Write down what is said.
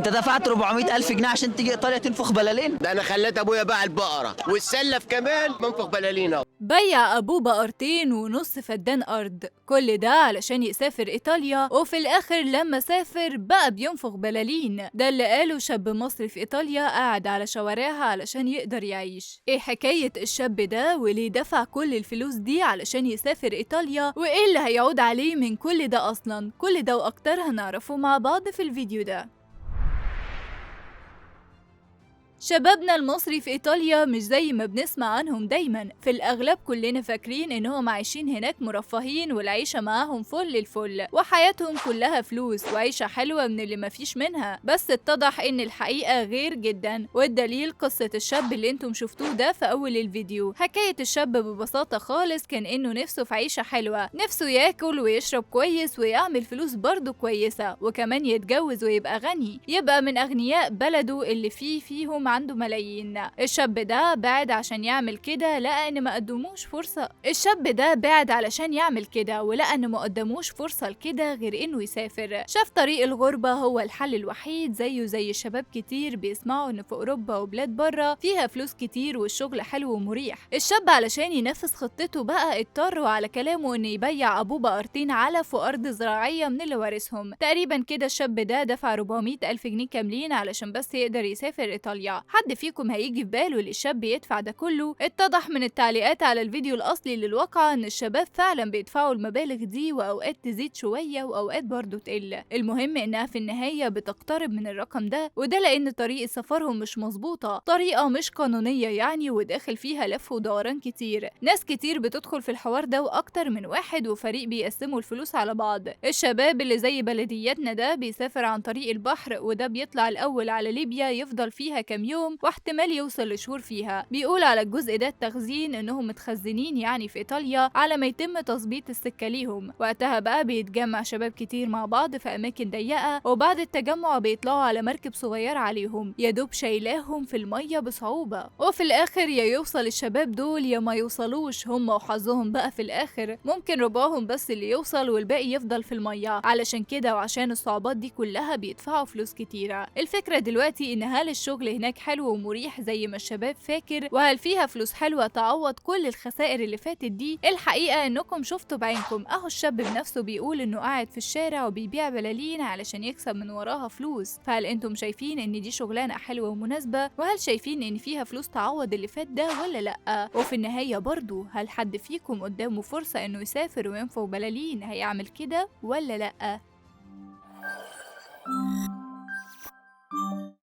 انت دفعت 400,000 جنيه عشان تيجي ايطاليا تنفخ بلالين؟ ده انا خليت ابويا باع البقره والسلف كمان منفخ بلالين اهو. بيع أبوه بقرتين ونص فدان أرض، كل ده علشان يسافر إيطاليا، وفي الآخر لما سافر بقى بينفخ بلالين. ده اللي قاله شاب مصري في إيطاليا قاعد على شوارعها علشان يقدر يعيش. إيه حكاية الشاب ده وليه دفع كل الفلوس دي علشان يسافر إيطاليا، وإيه اللي هيعود عليه من كل ده أصلا؟ كل ده وأكتر هنعرفه مع بعض في الفيديو ده. شبابنا المصري في إيطاليا مش زي ما بنسمع عنهم دايما، في الأغلب كلنا فاكرين إنهم عايشين هناك مرفهين والعيشة معاهم فل الفل وحياتهم كلها فلوس وعيشة حلوة من اللي مفيش منها، بس اتضح إن الحقيقة غير جدا، والدليل قصة الشاب اللي انتم شفتوه ده في أول الفيديو. حكاية الشاب ببساطة خالص كان إنه نفسه في عيشة حلوة، نفسه ياكل ويشرب كويس ويعمل فلوس برضه كويسة، وكمان يتجوز ويبقى غني، يبقى من أغنياء بلده اللي فيهم عنده ملايين. الشاب ده بعد عشان يعمل كده لقى ان ما قدموش فرصه. الشاب ده بعد علشان يعمل كده ولقى ان ما قدموش فرصه لكده غير انه يسافر. شاف طريق الغربه هو الحل الوحيد، زيه زي شباب كتير بيسمعوا ان في اوروبا وبلاد بره فيها فلوس كتير والشغل حلو ومريح. الشاب علشان ينفذ خطته بقى اضطر على كلامه ان يبيع ابوه بقرتين علف وارض زراعيه من اللي وارثهم. تقريبا كده الشاب ده دفع 400,000 جنيه كاملين علشان بس يقدر يسافر ايطاليا. حد فيكم هيجي في باله للشاب يدفع ده كله؟ اتضح من التعليقات على الفيديو الاصلي للواقعة ان الشباب فعلا بيدفعوا المبالغ دي، واوقات تزيد شوية واوقات برضو تقل. المهم انها في النهاية بتقترب من الرقم ده، وده لان طريقة سفرهم مش مظبوطة، طريقة مش قانونية يعني، وداخل فيها لف ودوران كتير. ناس كتير بتدخل في الحوار ده واكتر من واحد، وفريق بيقسموا الفلوس على بعض. الشباب اللي زي بلدياتنا ده بيسافر عن طريق البحر، وده بيطلع الاول على ليبيا يفضل فيها كام يوم واحتمال يوصل لشهور فيها. بيقول على الجزء ده التخزين انهم متخزنين يعني في ايطاليا على ما يتم تظبيط السكه ليهم. وقتها بقى بيتجمع شباب كتير مع بعض في اماكن ضيقه، وبعد التجمع بيطلعوا على مركب صغيره عليهم يا دوب شايلاهم في الميه بصعوبه، وفي الاخر يا يوصل الشباب دول يا ما يوصلوش. هم وحظهم بقى في الاخر ممكن ربعهم بس اللي يوصل والباقي يفضل في الميه. علشان كده وعشان الصعوبات دي كلها بيدفعوا فلوس كتيره. الفكره دلوقتي ان هل الشغل هناك حلو ومريح زي ما الشباب فاكر، وهل فيها فلوس حلوه تعوض كل الخسائر اللي فاتت دي؟ الحقيقه انكم شفتوا بعينكم، اهو الشاب بنفسه بيقول انه قاعد في الشارع وبيبيع بلالين علشان يكسب من وراها فلوس. فهل انتم شايفين ان دي شغلانه حلوه ومناسبه؟ وهل شايفين ان فيها فلوس تعوض اللي فات ده ولا لا؟ وفي النهايه برضو هل حد فيكم قدامه فرصه انه يسافر وينفخ بلالين هيعمل كده ولا لا؟